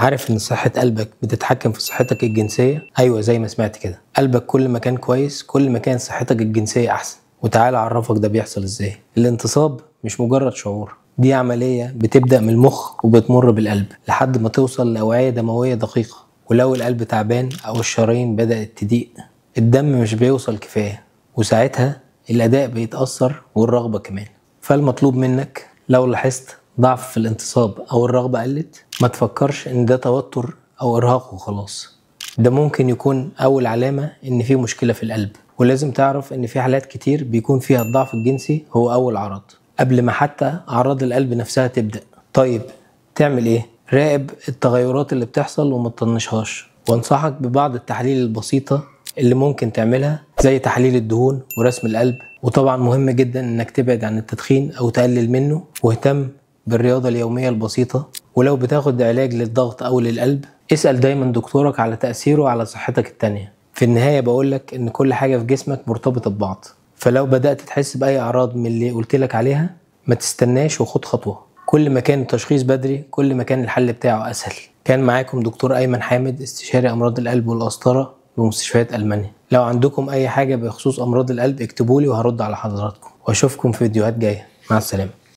عارف ان صحة قلبك بتتحكم في صحتك الجنسية؟ ايوه زي ما سمعت كده، قلبك كل ما كان كويس كل ما كان صحتك الجنسية احسن. وتعالى اعرفك ده بيحصل ازاي. الانتصاب مش مجرد شعور، دي عملية بتبدأ من المخ وبتمر بالقلب لحد ما توصل لأوعية دموية دقيقة. ولو القلب تعبان او الشرايين بدأت تضيق، الدم مش بيوصل كفاية، وساعتها الاداء بيتأثر والرغبة كمان. فالمطلوب منك لو لاحظت ضعف في الانتصاب او الرغبة قلت، ما تفكرش ان ده توتر او ارهاق وخلاص. ده ممكن يكون اول علامة ان في مشكلة في القلب. ولازم تعرف ان في حالات كتير بيكون فيها الضعف الجنسي هو اول عرض، قبل ما حتى اعراض القلب نفسها تبدأ. طيب تعمل ايه؟ راقب التغيرات اللي بتحصل وما تطنشهاش، وانصحك ببعض التحاليل البسيطة اللي ممكن تعملها، زي تحليل الدهون ورسم القلب. وطبعا مهم جدا انك تبعد عن التدخين او تقلل منه، واهتم بالرياضة اليومية البسيطة. ولو بتاخد علاج للضغط او للقلب، اسأل دايما دكتورك على تأثيره على صحتك التانية. في النهاية بقولك ان كل حاجة في جسمك مرتبطة ببعض، فلو بدأت تحس بأي أعراض من اللي قلتلك عليها ما تستناش وخد خطوة. كل ما كان التشخيص بدري كل ما كان الحل بتاعه أسهل. كان معاكم دكتور أيمن حامد، استشاري أمراض القلب والقسطرة بمستشفيات ألمانيا. لو عندكم أي حاجة بخصوص أمراض القلب اكتبولي وهرد على حضراتكم، وأشوفكم في فيديوهات جاية. مع السلامة.